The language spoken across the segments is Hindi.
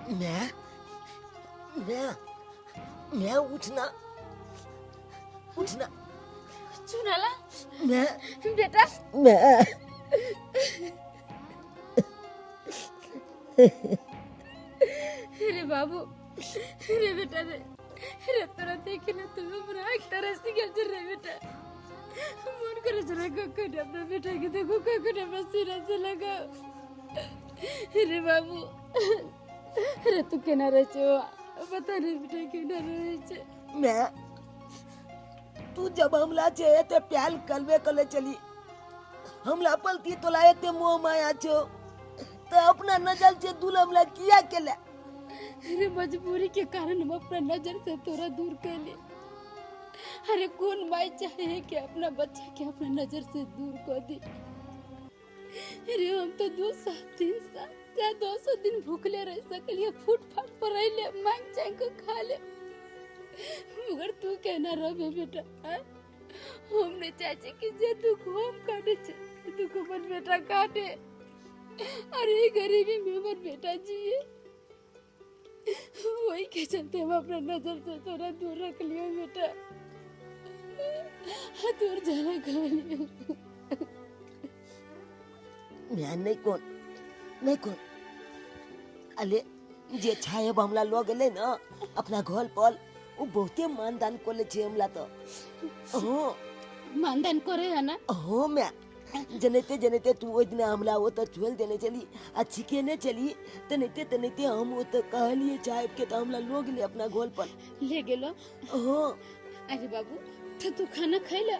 मैं मैं मैं उठना उठना चुनाला मैं बेटा मैं रे बाबू रे बेटा रे तोरा देखिले तुम्हें बड़ा एक तरह से गेल रे बेटा मन करे जरा ककड़ अपना बेटा के देखो ककड़ अपना सिर से लगा रे बाबू रे तू केना रहे छो बता रे बेटा केना रहे छे मैं तू जब हमला छे ते प्याल कलवे कले चली हमला पलती तो लाए ते मोह माया छो तो अपना नजर से दूर हमला किया केला अरे मजबूरी के कारण हम अपना नजर से तोरा दूर कर ले। अरे कौन माई चाहे कि अपना बच्चा के अपना नजर से दूर कर दी। अरे हम तो 2 साल 3 साल या 200 दिन भूखले रह सकलिए फुटपाथ पर रह ले मांग चांग को खा ले मगर तू कहना रहे बेटा हाँ? हमने चाचे की जे दुख हम काटे दुख मन बेटा काटे अरे गरीबी में मन बेटा जिए वही के चलते हम अपना नजर से थोड़ा दूर रख लियो बेटा दूर जाना खा लियो मैं नहीं कौन अले जे छाए हमला लो गेले ना अपना घर पर वो बहुते मानदान कोले छे हमला तो हो मानदान करे है ना हो मैं जनते तू ओइ दिन हमला वो तो चुल देने चली अच्छी के ने चली तनते हम वो तो कहलिए चाहे के तो हमला लो गेले अपना घर पर ले गेलो हो अरे बाबू तो तू खाना खैला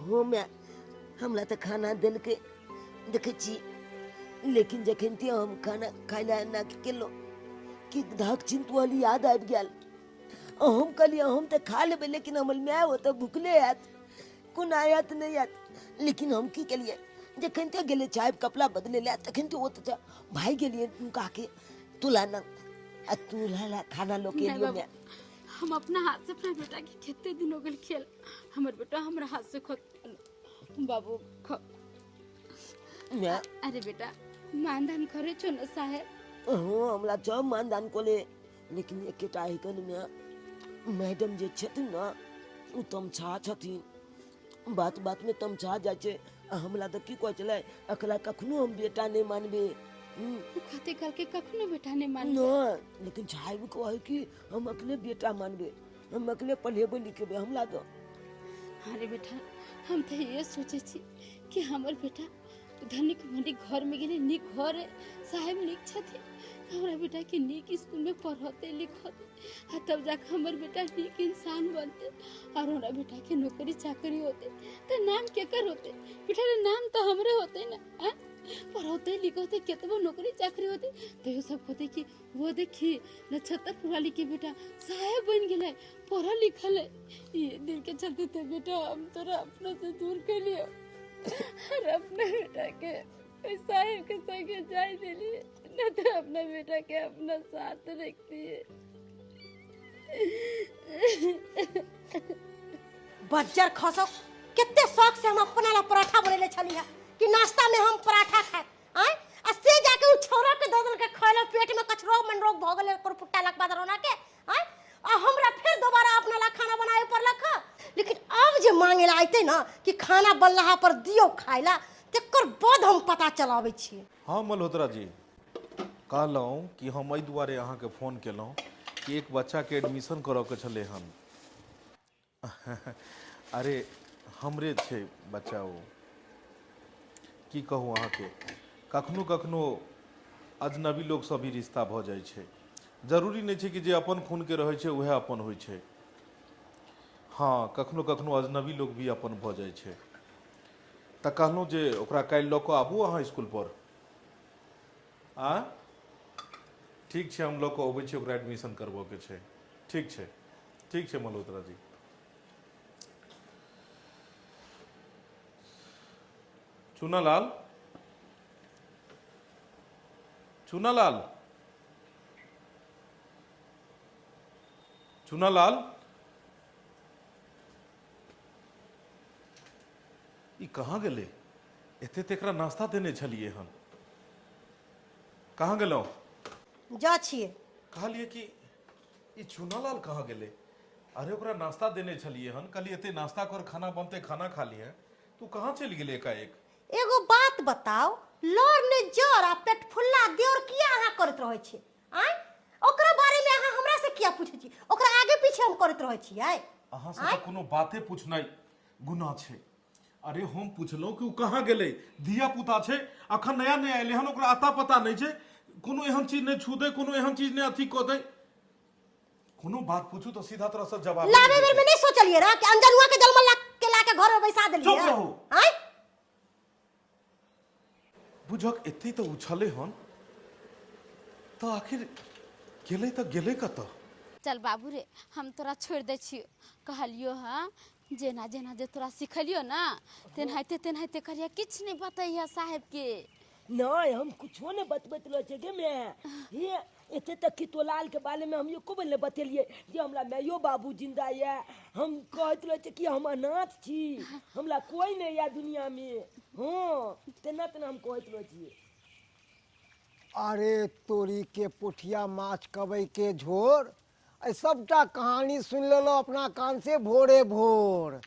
हो मैं हमला तो खाना दिल के देखे छी लेकिन जखन ते हम खाना खाइला ना केलो कि धाक चिंतवाली याद आबि गेल हम कहलिए हम तो खा लेबे लेकिन हमल में हो तो भूखले आत कोन आयत नहीं आत लेकिन हम की केलिए जखन ते गेले चाय कपड़ा बदले ले तखन ते ओत भाई गेलिए उनका के तुला ना तुला खाना लो के लियो मैं हम अपना हाथ से अपना बेटा के कितने दिन हो गए खेल हमर बेटा हमरा हाथ से खो बाबू खो मैं अरे बेटा मानदान करे छो न साहेब हो हमरा जब मानदान कोले लेकिन एकेटा हिकन में मैडम जे छथिन ना उ तमछा छथिन बात में तमछा जाय छै हमला त की कहै छलै अकला कखनो हम बेटा नहीं मानबे खाते करके कखनो बेटा नहीं मान ना लेकिन साहब कहे कि हम अकेले बेटा मानबे हम अकेले पढ़ेबे लिखेबे हमला तो अरे बेटा हम तो ये सोचे छी कि हमर बेटा धनिक मनिक घर में गेले निक घर है साहेब निक छथिन हमरा बेटा के निक स्कूल में पढ़ते लिखते तब जाकर हमर बेटा निक इंसान बनते और हमरा बेटा के नौकरी चाकरी होते तो नाम केकर होते बेटा रे नाम तो हमरे होते ना हाँ? पढ़ते लिखते कितनो नौकरी चाकरी होते तो ये सब होते कि वो देखी नक्षत्रपुर वाली के बेटा साहेब बन गए पढ़ा लिखल है ये दिल के चलते थे बेटा हम तोरा अपना से दूर कर लियो और अपने बेटा के साहेब के संगे जाए दिली न तो अपना बेटा के अपना साथ रखती है बज्जर खसो कितने शौक से हम अपना ला पराठा बनेले छली है कि नाश्ता में हम पराठा खाए आय आ से जाके उ छोरा के ददल के खइलो पेट में कछ रोग मन रोग भ गेले कर पुट्टा लग बाद रोना के आय आ हमरा फिर दोबारा अपना ला खाना बनाए पर लखा लेकिन अब जे मांगे ला आइते ना कि खाना बनला पर दियो खाइला तेकर बाद हम पता चलावे छी। हाँ मल्होत्रा जी कहलौं कि हम एहि दुआरे अहाँके फोन केलौं कि एक बच्चा के एडमिशन करऽ के छलै हन अरे हमरे छै बच्चा ओ की कहूँ अहाँके कखनो कखनो अजनबी लोग से भी रिश्ता भऽ जाइ छै जरूरी नहीं छै कि जे अपन खून के रहै छै वएह अपन होइ छै हाँ कखनो कखनो अजनबी लोग भी अपन भऽ जाइ छै तऽ कहलहुँ जे ओकरा काल्हि लऽ कऽ आबू अहाँ स्कूल पर आ ठीक छै हम लऽ कऽ अबै छी ओकरा एडमिशन करबऽके छै ठीक छै मल्होत्रा जी चूनालाल ई कहाँ गेलै एते तेकरा नाश्ता देने छलिए हन कहाँ गेलौं जा छिए। कहलिए कि ई चुनालाल कहाँ गेले? अरे ओकरा नाश्ता देने छलिए हन, कहलिए एते नाश्ता कर, खाना बनते, खाना खा लिए। तू कहाँ चल गेले एकाएक? एगो बात बताओ, लड़ ने जर आ पेट फुल्ला देवर किया अहाँ करत रहै छी? आय ओकरा बारे में अहाँ हमरा से किया पूछै छी? ओकरा आगे पीछे हम करत रहै छी आय? अहाँ से तो कोनो बाते पूछनाइ गुनाह छै। अरे हम पूछलहुँ कि उ कहाँ गेले? धिया पुता छै, अखन नया नया एले हन, ओकरा अता पता नहीं छै, कोनो एहन चीज नहीं छू दे, कोनो एहन चीज नहीं अथी क दे। कोनो बात पूछू तो सीधा तरह से जवाब लावे बेर में नहीं सोचलिए रा कि अनजनुआ के जन्म ला के घर में बैसा देलिए? चुप रहो। आय बुझक एते तो उछले हन, तो आखिर गेले कत? चल बाबू रे, हम तोरा छोड़ दे छियो। कहलियो हाँ, जेना जेना जे तोरा सिखलियो ना, तेनाहिते करिया, किछ नहीं बताइया साहेब के। नहीं हम कुछो नहीं बतबैत रहे छे गे मैं। ये एते तक कि तोलाल के बारे में हम यो को बोले बतेलिए जे हमरा मायो बाबू जिंदा ये। हम कहत रहे छे कि हम अनाथ छी, हमरा कोई नहीं या दुनिया में। हाँ तेना तेना हम कहत रहे छी। अरे तोरी के पुठिया माछ कबै के झोर, ऐ सबटा कहानी सुन लेलो अपना कान से भोरे भोर।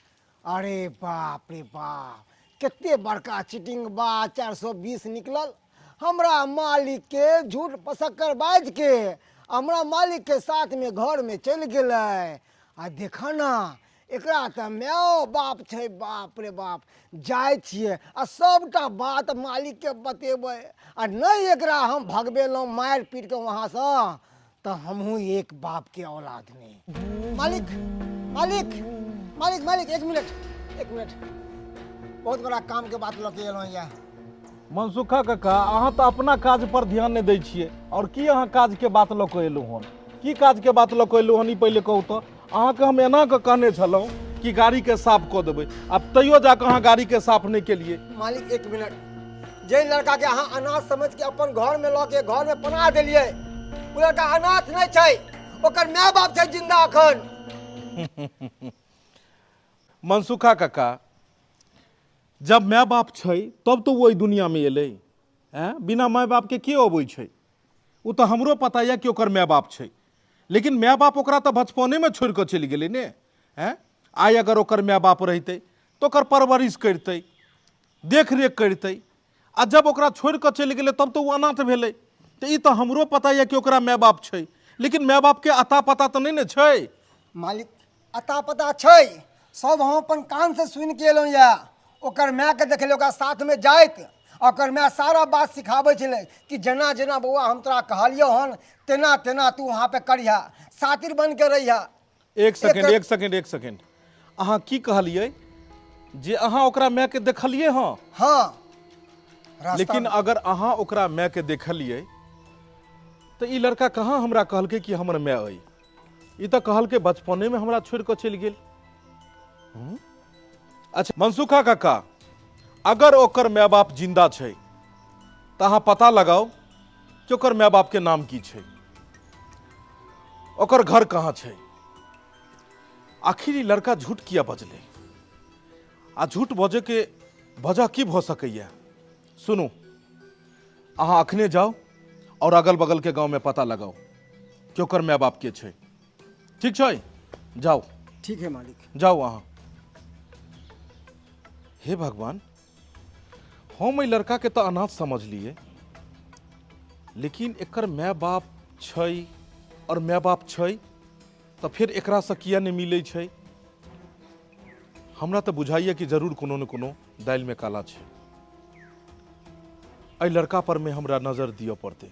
अरे बाप रे बाप, कितने बड़का चीटिंग बा 420 निकलल। हमरा मालिक के झूठ पसक्कर बाज के हमरा मालिक के साथ में घर में चल गेलै। आ देखा ना, एकरा त मायो बाप छै, बाप रे बाप। जाय छिए आ सबटा बात मालिक के बतेबै, आ नहीं एकरा हम भगबेलहुँ मारि पीट के वहाँ से, तो हमहूँ एक बाप के औलाद नहीं। मालिक मालिक मालिक मालिक, एक मिनट, बहुत बड़ा काम के बात लऽ के एलहुँ यहाँ। मनसुखा काका, अहाँ तो अपना काज पर ध्यान नहीं दै छियै, और की अहाँ काज के बात लऽ के एलहुँ हन? की काज के बात लऽ के एलहुँ हन ई पहिले कहू तो। अहाँ के हम एना के कहने छलहुँ कि गाड़ी के साफ कऽ देबै, अब तैयो जाके अहाँ गाड़ी के साफ नहीं केलिए। मालिक एक मिनट, जे लड़का के अहाँ अनाथ समझ के अपन घर में लऽ के घर में पना देलिए, वो लड़का अनाथ नहीं छै, ओकर माय बाप छै जिंदा अखन। मनसुखा काका, जब माय बाप छै तब तो वो दुनिया में एले हैं, बिना माय बाप के अबै छै? वो तो हमरो पता है कि ओकर माय बाप छै, लेकिन माय बाप ओकरा तो बचपने में छोड़ के चलि गेलै ने हैं। आइ अगर ओकर माय बाप रहते तो ओकर परवरिश करते, देख रेख करते, आ जब ओकरा छोड़ के चलि गेलै तब तो वो अनाथ भेलै। तो ई तो हमरो पता है कि ओकरा माय बाप छै, लेकिन माय बाप के अता पता तो नहीं ने छै। मालिक अता पता छै, सब हम अपन कान से सुन के एलहुँ या। ओकर माय के देखले ओकरा साथ में जाइत, ओकर माय सारा बात सिखाबै छलै कि जेना जेना बौआ हम तोरा कहलियौ हन तेना तेना तू वहाँ पे करिहा, सातिर बन के रहिहा। एक सेकंड, अहाँ की कहलिए जे अहाँ ओकरा माय के देखलिए? हाँ हाँ, लेकिन अगर अहाँ ओकरा माय के देखलिए तो ई लड़का कहाँ हमरा कहलके कि हमर माय अइ? ई तो कहलके बचपने में हमरा छोड़ के चलि गेल। अच्छा मनसुखा काका, अगर ओकर माय बाप जिंदा छै तो अहाँ पता लगाओ कि ओकर माय बाप के नाम की छै, ओकर घर कहाँ छै। आखिर ई लड़का झूठ किया बजले, आ झूठ बजे के वजह की भ सकैया? सुनू, अहाँ अखने जाओ और अगल बगल के गांव में पता लगाओ कि ओकर माय बाप के छै। ठीक छै, जाओ। ठीक है मालिक। जाओ अहाँ। हे भगवान, हम ई लड़का के तो अनाथ समझ लिए, लेकिन एकर माय बाप छै, और माय बाप छै तो फिर एकरा से किया नहीं मिले छै? हमरा तो बुझाइए कि जरूर कोनो न कोनो दाल में काला छै। एहि लड़का पर में हमरा नजर दियो पड़ते,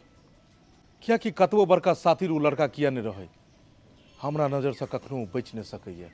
क्या कि कतबो बड़का सातिर उ लड़का किया नहीं रहे, हमरा नजर से कखनो बच नहीं सकैया।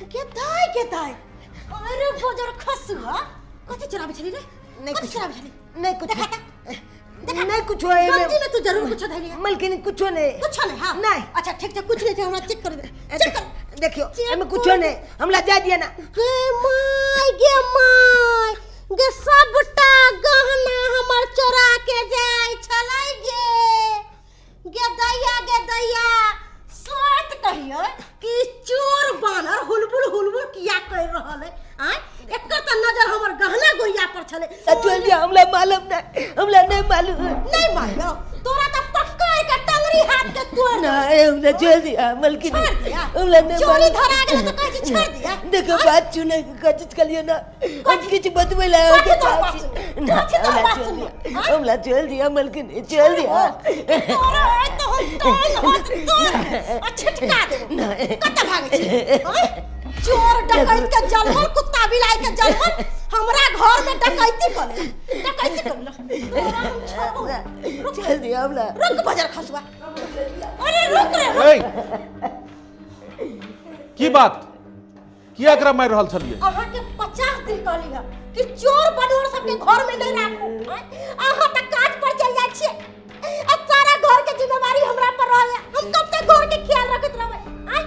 के दाई अरे बजर खसुआ कथि चराबे छली रे नहीं कथि कुछ चराबे छली नहीं कुछ देखा नहीं कुछ है गलती में तू जरूर कुछ धैली है मलकिनी कुछ नहीं कुछ नहीं हां नहीं। अच्छा ठीक है कुछ नहीं है हमरा चेक कर दे चेक कर देखियो चेक हमें कुछ कर। नहीं हमला जा दिया ना गे माय गे सबटा गहना हमर चोरा के जाय छलै गे दैया सोच कहियो कि चोर बानर हुलबुल किया कर रहल है आ एकर त नजर हमर गहना गुड़िया पर छले चल दिया हमला मालूम नहीं मालूम नहीं मारो तोरा त पकड़ के टंगरी हाथ के तोड़ ना हमला चल दिया मलकिनी छोड़ दिया हमला नहीं चोरी मालूम धरा गेल त कहै छी छोड़ दिया देखो बात सुने कचित कलियो ना हम किछ बतबै ला कथि तो बात सुनी? कथि तो बात सुनी? हाँ? हमला चल दिया मलकिनी चल दिया तोरा तो हम हाथ तोड़ छिटका दे कत भागे छी हाँ? चोर डकैत के जलहल कुत्ता बिलाई के जलहल हमरा घर में डकैती करे तोरा हम छोड़बो चल दिया हमला रुक बजर खसुआ अरे रुक रे ए की बात किया एकरा मार रहल छलिए अहाँ के 50 दिन कहली है कि चोर बनोर सबके घर में नहीं राखू अहाँ तक काज पर चल जाय छिए अब सारा घर के जिम्मेवारी हमरा पर रह है हम कब तक घर के ख्याल रखत रहबै आय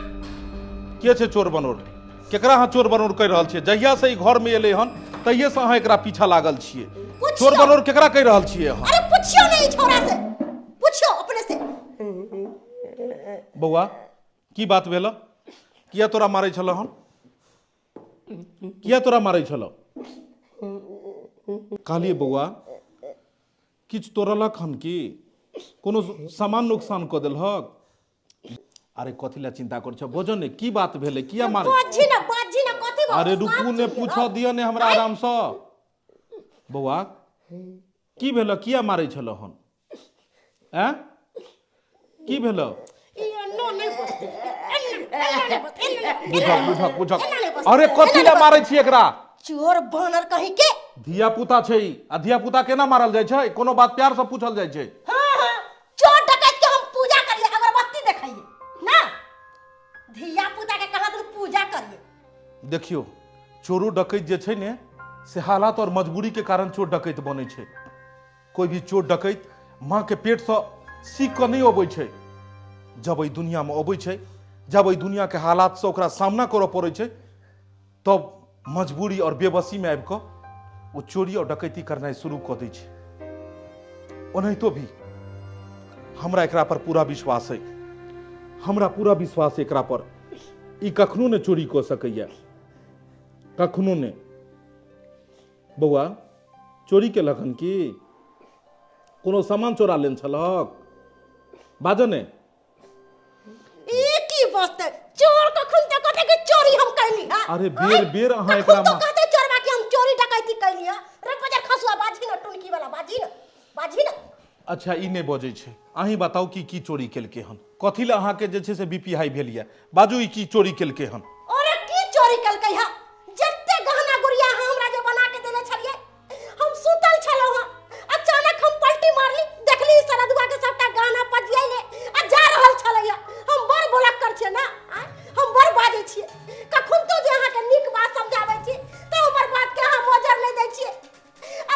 के छै चोर बनोर केकरा हां चोर बनोर कह रहल छिए जहिया से ई घर में एले हन तहिए से अहाँ एकरा पीछा लागल छिए पुछियो। चोर बनोर केकरा कह रहल छिए अहाँ अरे पूछियो नहीं छोरा से पूछियो अपने से बौआ की बात भेल किया तोरा मारै छल हन किया तोरा मारै छल कहलिए बौआ किछ तोड़लक हन की कोनो सामान नुकसान क देलहक अरे कथी ला चिंता कर छ बोझो ने की बात भेले किया मारे बाजी ना कथि बात अरे रुकू ने पूछो दियो ने हमरा आराम से बौआ की भेल किया मारै छल हन हैं की भेल ई अन्नो नहीं बसते बुझक अरे कथी ला मारै छी एकरा चोर बानर कहीं के धिया पुता छै आ धिया पुता केना मारल जाइ छै कोनो बात प्यार से पूछल जाइ छै हां चोर डकैत के हम पूजा करिए अगरबत्ती देखाइए ना धिया पुता के कहत पूजा करिए देखियो चोरो डकैत जे छै ने से हालात और मजबूरी के कारण चोर डकैत बनै छै कोई भी चोर डकैत माँ के पेट से सीख के नहीं अबै छै जब ई दुनिया में अबै छै जब ई दुनिया के हालात से ओकरा सामना करऽ पड़ै छै तब मजबूरी और बेबसी में आबि कऽ वो चोरी और डकैती करनाइ शुरू कऽ दै छै ओनाहितो भी हमरा एकरा पर पूरा विश्वास है हमरा पूरा विश्वास है एकरा पर ई कखनो ने चोरी कऽ सकैया कखनो ने बौआ चोरी केलक हन की कोनो सामान चोरा लेन छलक बाजो ने ई की बसते चोर कखन तक कहते कि चोरी हम कैली हां अरे बेर बेर अहाँ एकरा तो कहते चोरवा कि हम चोरी डकैती कैली हां रे बजर खसुआ बाजी ना टुनकी वाला बाजी ना अच्छा ई नहीं बजै छै अहीं बताऊ की चोरी केलकै हन कथी ला अहाँ के जे छै से बीपी हाई भेल या बाजू ई की चोरी केलकै हन अरे की चोरी केलकै हां जत्ते गहना गुड़िया हमरा जे बना के देले छलिए हम सुतल छलौ हां अचानक हम पलटी मारली देखली सरदुआ के सबटा गहना पजियाइले आ जा रहल छलैया हम बड़ बोलक कर छिए ना हम बड़ बाजै छिए कखन तो जे अहाँ के नीक बात समझाबै छी तो हमर बात के अहाँ मोजर नहीं दै छिए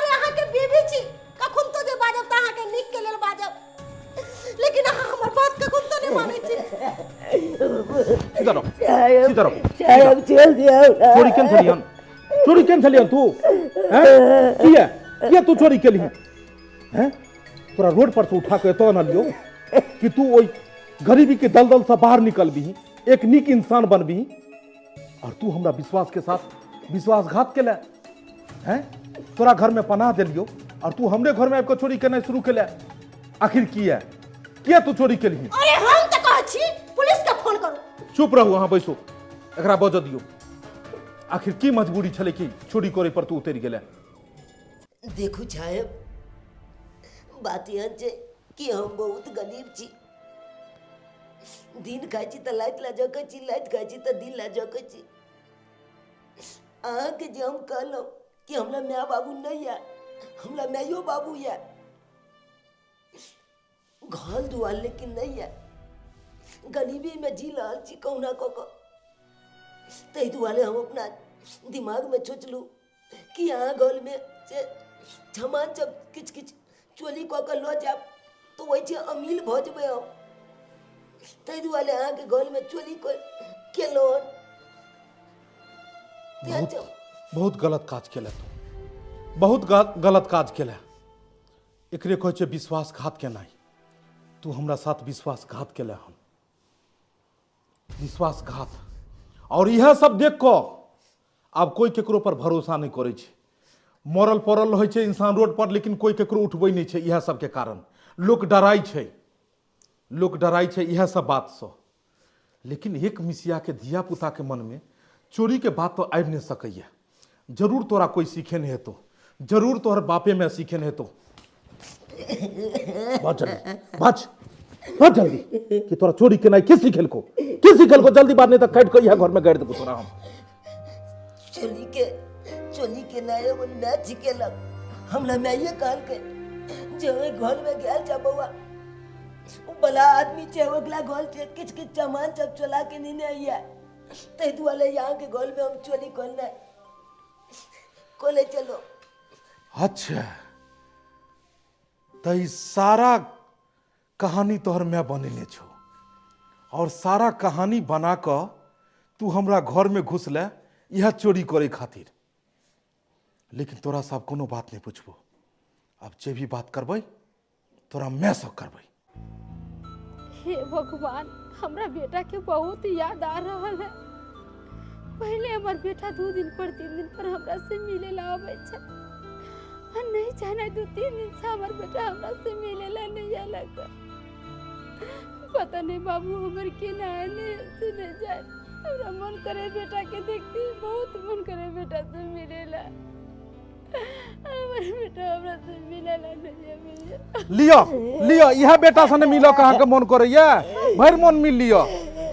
अरे अहाँ के बीबी छी कखन तो जे बाजब त अहाँ के नीक के लेल बाजब लेकिन अहाँ हमर बात कखन तो नहीं मानै छी सीधा रहो साहब चल दिया चोरी केन छलियन तू हैं किया तू चोरी केली हैं तोरा रोड पर से उठा के तो न लियो कि तू ओई गरीबी के दलदल से बाहर निकल भी एक नीक इंसान बन भी और तू हमरा विश्वास के साथ विश्वासघात केले हैं तोरा घर में पनाह दिलियो और तू हमरे घर में आबि के चोरी करना शुरू केले आखिर किया तू चोरी केली अरे हम त कहै छी पुलिस के फोन करू चुप रहू अहाँ बैसो एकरा बजऽ दियो आखिर की मजबूरी छले कि चोरी करे पर तू उतरि गेले देखू साहेब बात यहाँ छै कि हम बहुत गरीब छी दिन खाइ छी तऽ लाइत ला जकै छी लाइत खाइ छी तऽ दिन ला जकै छी अहाँके जे हम कहलहुँ कि हमरा माय बाबू नहीं है हमरा मायो बाबू है घर दुआर लेकिन नहीं है गरीबी में जी रहल छी कहुना कऽ कऽ तै दुआरे हम अपना दिमाग में सोचलू कि यहाँ गल में से सामान सब किच किच चोरी कऽ के लऽ जाब तो वही अमील भऽ जेबै हम। तै दुआरे अहाँके गल में चोरी केलहुँ। बहुत गलत काज केला तू, बहुत गलत काज केला। एकरे कहै छै विश्वासघात केनाइ। तू हमरा साथ विश्वासघात केला हम, विश्वासघात। और यह सब देख कऽ आब कोई केकरो पर भरोसा नहीं करे छै। मरल पड़ल रहै छै इंसान रोड पर, लेकिन कोई केकरो उठबै नहीं छै। इएह सब के कारण लोग डराई छै, लोग डराई छै इएह सब बात से। लेकिन एक मिसिया के धिया पुता के मन में चोरी के बात तो आबि नहीं सकैया। जरूर तोरा कोई सीखे नहीं हेतौ, जरूर तोहर बापे में सीखे नहीं हेतौ। बहुत जल्दी बहुत जल्दी कि तोरा चोरी केनाइ के सिखेलको, के सिखेलको? जल्दी बात, नहीं तो काट के यह घर में गाड़ि देबो तोरा हम। चोरी के नाय वो ना सिखेलक, हमरा माइये कहल के जे ओइ घर में गेल छ बौआ, वो बला आदमी छै, ओकला घर से किछ किछ सामान सब चला के नहीं आइया। तै दुआरे यहाँ के घर में हम चोरी करना कोले चलो। अच्छा तो सारा कहानी तोहर मैं बनेले छो, और सारा कहानी बना कर तू हमरा घर में घुसले यह चोरी करे खातिर। लेकिन तोरा सब कोनो बात नहीं पूछबो। अब जे भी बात करबै तोरा मैं सब करबै। हे भगवान, हमरा बेटा के बहुत याद आ रहा है। पहले हमार बेटा 2 दिन पर 3 दिन पर हमरा से मिले ला आवे छै, और नहीं जाने 2-3 दिन से हमार बेटा हमरा से मिले ला नहीं आला। पता नहीं बाबू हमर के ना आने सुने जाए। हमरा मन करे बेटा के देखती, बहुत मन करे बेटा से मिले ला। हमर बेटा हमरा से मिले ला नहीं आवे। लियो लियो, यह बेटा से नहीं मिलो कहाँ के मन करैया? भर मन मिल लियो,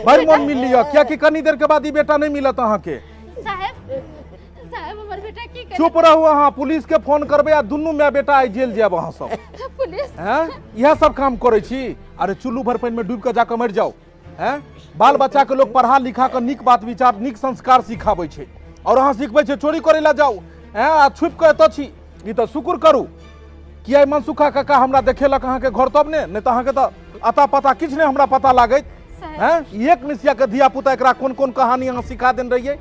भर मन मिल लियो। क्या कि कनी देर के बाद ही बेटा नहीं मिलत अहाँ के। साहब हमर बेटा की करे? चुप रहो अहाँ, पुलिस के फोन करबे आ दुनू मैं बेटा आई जेल जाब अहाँ सब। पुलिस हैं यह सब काम करे छी? अरे चुल्लू भर पानी में डूब के जाकर मर जाओ। हैं बाल बच्चा के लोग पढ़ा लिखा कर नीक बात विचार नीक संस्कार सिखाबै छै, और अहाँ सिखबै छै चोरी करे ला जाओ। हैं आ छुप के एतऽ छी, ई तो शुक्र करू कि आई मनसुखा काका हमरा देखेलक अहाँ के घर, तब ने, नहीं तो अहाँ के तो अता पता किछ नहीं हमरा पता लागत। हैं एक मिसिया के धिया पुता एकरा कोन कोन कहानी अहाँ सिखा देन रहिए।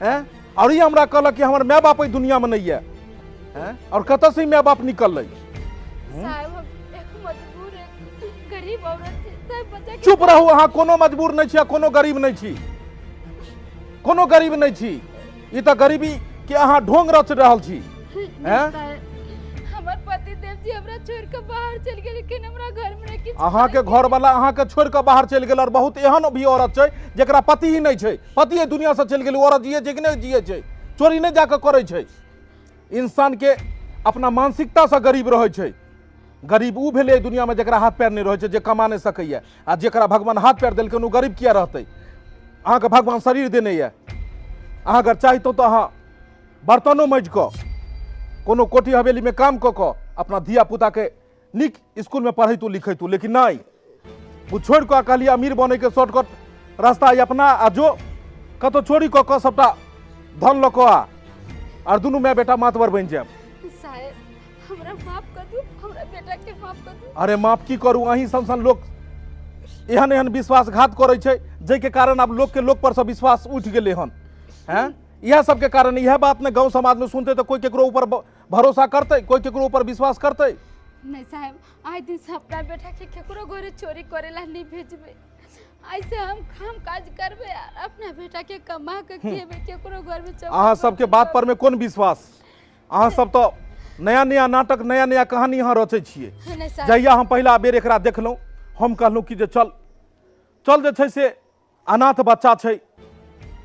हैं और ये हमरा कहलक कि हमर माय बाप दुनिया में नहीं है। हैं और कतऽ से माय बाप निकललै? साहब हम एक मजबूर है, गरीब औरत है। साहब बच्चा के चुप रहू अहाँ, कोनो मजबूर नहीं छी, कोनो गरीब नहीं छी, कोनो गरीब नहीं छी। ई तो गरीबी के अहाँ ढोंग रच रहल छी। हैं हमर पति देव जी हमरा छोड़ के बाहर चल गेल, लेकिन हमरा घर में किछ अहाँ के घर वाला अहाँ के छोड़ के बाहर चल गेल। और बहुत एहन भी औरत छै जेकरा पति ही नहीं छै, पति ये दुनिया से चल गेल। औरत जिए छै कि नहीं जिए छै, चोरी नहीं जाकर करे छै। इंसान के अपना मानसिकता से गरीब रहे छै। गरीब उ भेले दुनिया में जेकरा हाथ पैर नहीं रहे छै, जे कमा नहीं सकैया। आ जेकरा भगवान हाथ पैर देलकै उ गरीब किया रहतै? अहाँ के भगवान शरीर देने ये, अहाँ अगर चाहितो तो अहाँ बर्तनों मज को कोनो कोठी हवेली में काम कऽ अपना धिया पुता के नीक स्कूल में पढ़ैतू लिखैतू। लेकिन नहीं, वो छोड़ कऽ कहलिए अमीर बने के शॉर्टकट रास्ता अपना आ जो कतौ चोरी कऽ सबटा धन लऽ कऽ आ, और दुनू माय बेटा मातबर बनि जायब। साहब हमरा माफ कर दू, हमरा बेटा के माफ कर दू। अरे माफ की करू, अहीं सन लोग एहन एहन विश्वासघात करे छै, जाहि के कारण अब लोग के लोग पर से विश्वास उठ गेले हन। हैं यह सब के कारण यह बात ने गांव समाज में सुनते तो कोई केकरो ऊपर भरोसा करते, कोई केकरो ऊपर विश्वास करते? नहीं साहब, आज दिन से अपना बेटा के केकरो घरे चोरी करेला नहीं भेजबे। ऐसे हम काम काज करबे, अपना बेटा के कमा के खेबे, केकरो घर में चोरी। अहाँ सबके बात पर में कोन विश्वास? अहाँ सब तो नया नया नाटक नया नया कहानी यहाँ रचे छिए। नहीं साहब, जहिया हम पहला बेर एकरा देखलहुँ, हम कहलहुँ कि जे चल जे छै से अनाथ बच्चा छै,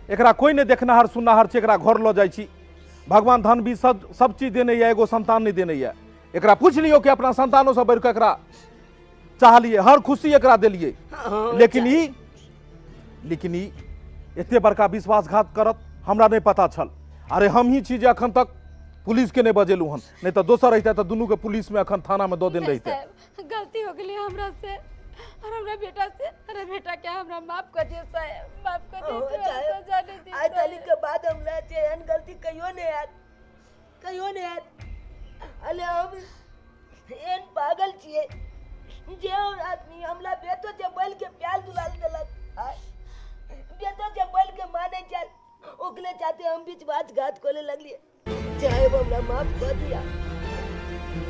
एकरा कोई नहीं देखनाहार सुननाहार छै, एकरा घर लऽ जाइ छी। भगवान धन भी सब चीज देने ये, एगो संतान नहीं देने ये। एकरा पूछ लियो कि अपना संतानों से बढ़ के एकरा चाहलिए, हर खुशी एकरा दिलिए। लेकिन ई एते बड़का विश्वासघात करत हमरा नहीं पता छल। अरे हम ही छी जे अखन तक पुलिस के नहीं बजेलू हन, नहीं तो दोसर रहते तो दुनू के पुलिस में अखन थाना में 2 दिन रहते। गलती हो गई हमरा से और हमरा बेटा से। अरे बेटा क्या हमरा माफ कर दियो साहब, माफ कर दियो। आज कहियो ने अले हम एन पागल छिए जे आदमी हमला बेतो जे बैल के प्याल दुलाल देलक बेतो जे बैल के माने चल ओकले चाहते हम बीच बात घात कोले लगलिए चाहे हमरा माफ कर दिया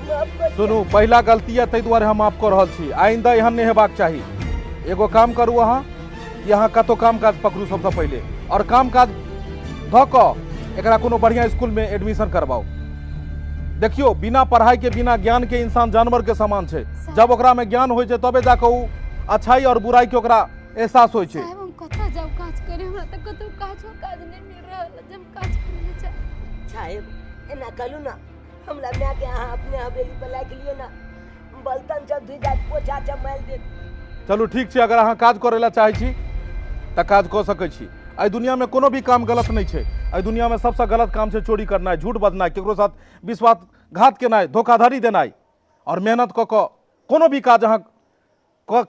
माफ कर सुनू पहला गलती है ताहि दुआरे हम माफ कर रहल छी आइंदा एहन नहीं हेबाक चाही एगो काम करू अहाँ कि अहाँ कतौ काम काज पकड़ू सबसे पहले और काम काज ध क एकरा कोनो बढ़िया स्कूल में एडमिशन करवाओ देखियो बिना पढ़ाई के बिना ज्ञान के इंसान जानवर के समान छे जब ओकरा में ज्ञान होय छे तबे जाके उ अच्छाई और बुराई के ओकरा एहसास होय छे साहब हम कतऽ जाऊ काज करे हमरा त कतौ काज नहीं मिल रहल जब काज करे जा साहेब एना कलू ना हमरा मैं के अहाँ अपने हवेली पर लाग लियो ना बलतन सब धुई जात पोछा चमाइल दे चलू ठीक छै अगर अहाँ काज करे ला चाहै छी त काज क सकै छी आई दुनिया में कोनो भी काम गलत नहीं छै आई दुनिया में सबसे गलत काम छै चोरी करनाइ झूठ बजनाइ केकरो साथ विश्वासघात केनाइ धोखाधड़ी देनाइ और मेहनत क कोनो भी काज अहाँ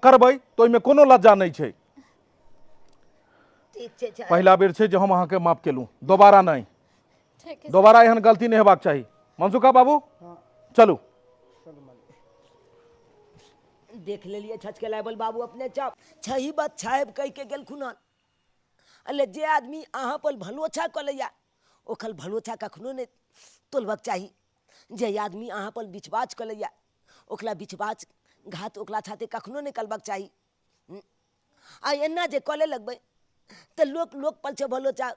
करबै तो ओहिमे कोनो लज्जा नहीं छै ठीक छै साहब पहला बेर छै जे हम अहाँके माफ केलूँ दोबारा नहीं ठीक है दोबारा एहन गलती नहीं हेबाक चाही मनसुखा बाबू चलू देख लेलिए छच के लाइबल बाबू अपने चाप छही बात छायब कह के गेल खुना अले जे आदमी अहाँ पर भलोछा कलैया ओखल भलोछा कखनो नहीं तोलबक चाही जे आदमी अहाँ पर बिछबाच कलैया ओकला बिछबाच घात ओकला छाते कखनो नहीं कलबक चाही आ एना जे कले लगबै तो लोक पल से भलोछा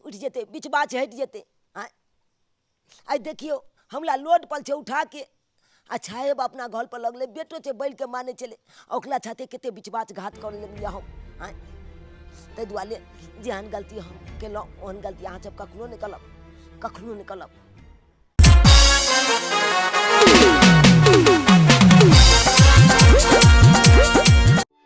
उठ जेते बिछबाच हट जेते आई देखियो हमला लोड पल से उठा के छाएब अपना घर पर लगले बेटो से बैल के माने चले ओकला छाते केते बिचबाच घात करे लगलिया हम ताहि दुआरे जेहन गलती हम केलहुँ ओहन गलती अहाँ सब कखनो नहीं करब